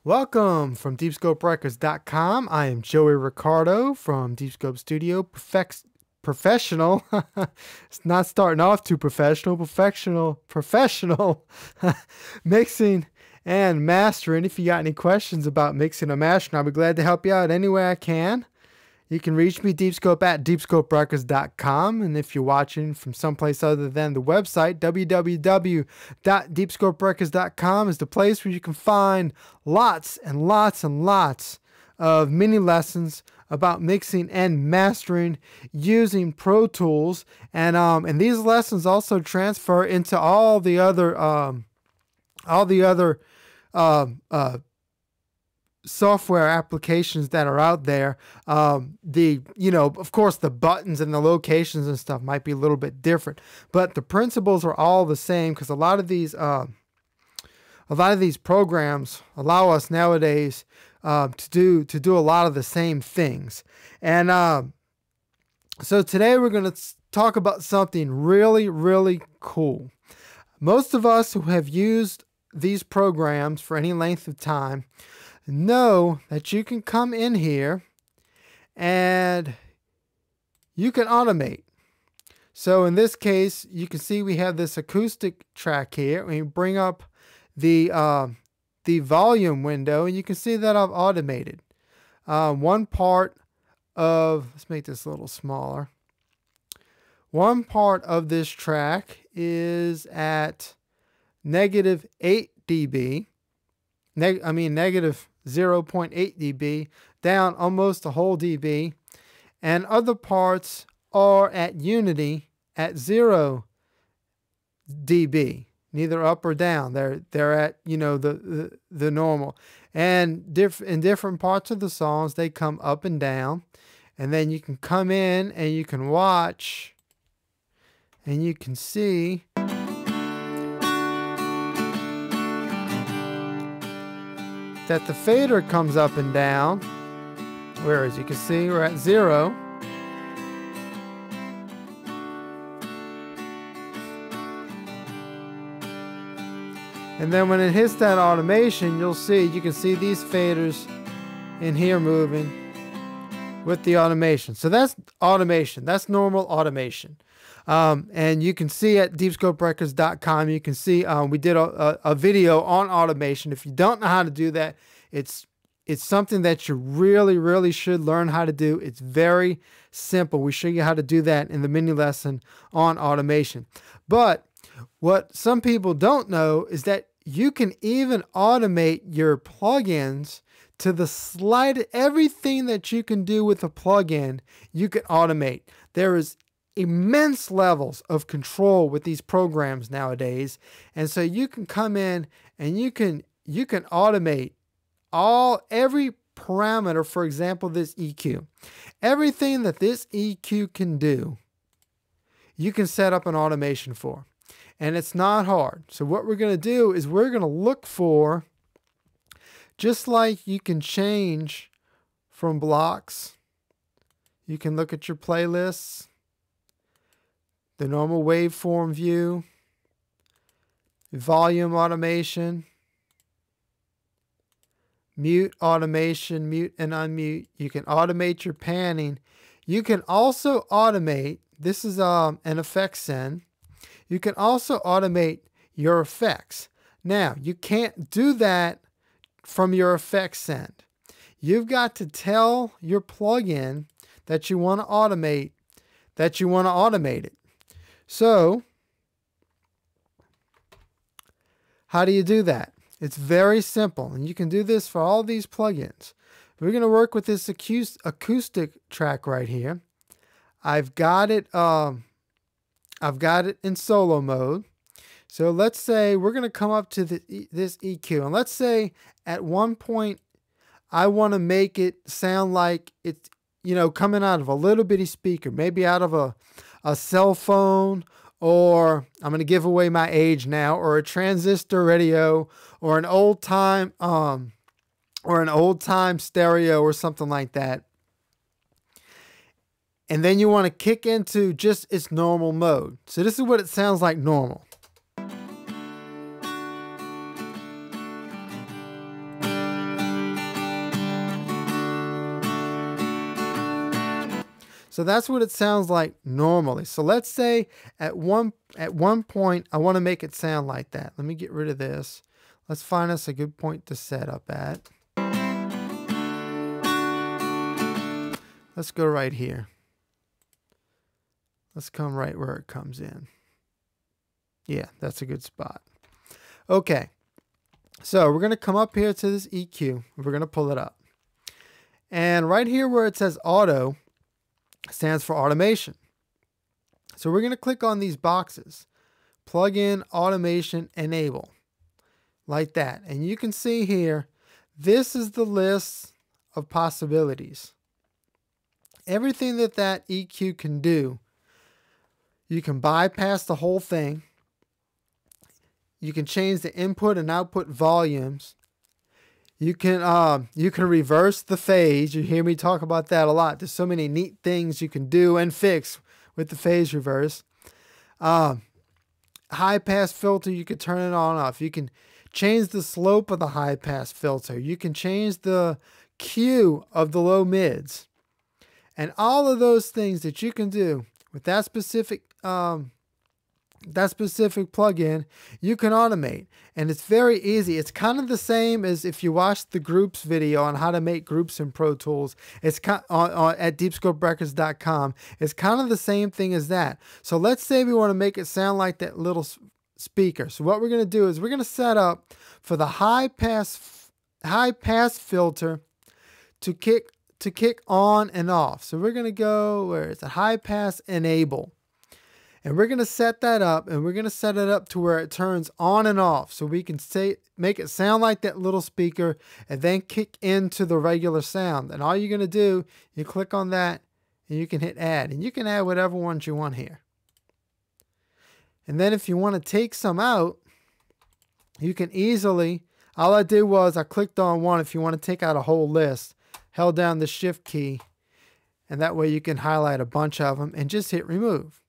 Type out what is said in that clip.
Welcome from DeepScopeRecords.com. I am Joey Ricardo from DeepScope Studio. Professional. It's not starting off too professional. Professional mixing and mastering. If you got any questions about mixing or mastering, I'll be glad to help you out any way I can. You can reach me, DeepScope, at DeepScopeRecords.com. And if you're watching from someplace other than the website, www.DeepScopeRecords.com is the place where you can find lots and lots and lots of mini lessons about mixing and mastering using Pro Tools. And these lessons also transfer into all the other software applications that are out there. Of course, the buttons and the locations and stuff might be a little bit different, but the principles are all the same, because a lot of these programs allow us nowadays to do a lot of the same things. And so today we're going to talk about something really, really cool. Most of us who have used these programs for any length of time know that you can come in here and you can automate. So in this case, you can see we have this acoustic track here. We bring up the volume window, and you can see that I've automated one part of, let's make this a little smaller. One part of this track is at negative 8 dB. Negative 0.8 dB, down almost a whole dB, and other parts are at unity at 0 dB, neither up or down. They're at the normal. And in different parts of the songs, they come up and down. And then you can come in and you can watch, and you can see that the fader comes up and down, whereas you can see we're at 0. And then when it hits that automation, you can see these faders in here moving with the automation. So that's automation. That's normal automation. And you can see at DeepScopeRecords.com, you can see we did a video on automation. If you don't know how to do that, it's something that you really, really should learn how to do. It's very simple. We show you how to do that in the mini lesson on automation. But what some people don't know is that you can even automate your plugins to the slightest. Everything that you can do with a plugin, you can automate. There is immense levels of control with these programs nowadays, and so you can come in and you can automate every parameter. For example, this EQ, everything that this EQ can do, you can set up an automation for, and it's not hard. So what we're going to do is we're going to look for, just like you can change from blocks, you can look at your playlists, the normal waveform view, volume automation, mute automation, mute and unmute. You can automate your panning. You can also automate, this is an effects send. You can also automate your effects. Now, you can't do that from your effects send. You've got to tell your plugin that you want to automate it. So, how do you do that? It's very simple, and you can do this for all these plugins. We're going to work with this acoustic track right here. I've got it in solo mode. So let's say we're going to come up to this EQ, and let's say at one point I want to make it sound like it's coming out of a little bitty speaker, maybe out of a cell phone, or I'm going to give away my age now, or a transistor radio, or an old time stereo, or something like that. And then you want to kick into just its normal mode. So this is what it sounds like normal. So that's what it sounds like normally. So let's say at one point I want to make it sound like that. Let me get rid of this. Let's find us a good point to set up at. Let's go right here. Let's come right where it comes in. Yeah, that's a good spot. Okay, so we're going to come up here to this EQ. We're going to pull it up. And right here where it says auto stands for automation. So we're going to click on these boxes. Plug in automation enable. Like that. And you can see here, this is the list of possibilities. Everything that EQ can do, you can bypass the whole thing. You can change the input and output volumes. You can reverse the phase. You hear me talk about that a lot. There's so many neat things you can do and fix with the phase reverse. High pass filter, you can turn it on off. You can change the slope of the high pass filter. You can change the Q of the low mids. And all of those things that you can do with that specific plugin, you can automate. And it's very easy. It's kind of the same as if you watched the groups video on how to make groups in Pro Tools. It's at DeepScopeRecords.com. It's kind of the same thing as that. So let's say we want to make it sound like that little speaker. So what we're going to do is we're going to set up for the high pass filter to kick on and off. So we're going to go where it's a high pass enable. And we're going to set that up, and we're going to set it up to where it turns on and off. So we can make it sound like that little speaker and then kick into the regular sound. And all you're going to do, you click on that and you can hit add. And you can add whatever ones you want here. And then if you want to take some out, you can easily, all I did was I clicked on one. If you want to take out a whole list, held down the shift key, and that way you can highlight a bunch of them and just hit remove.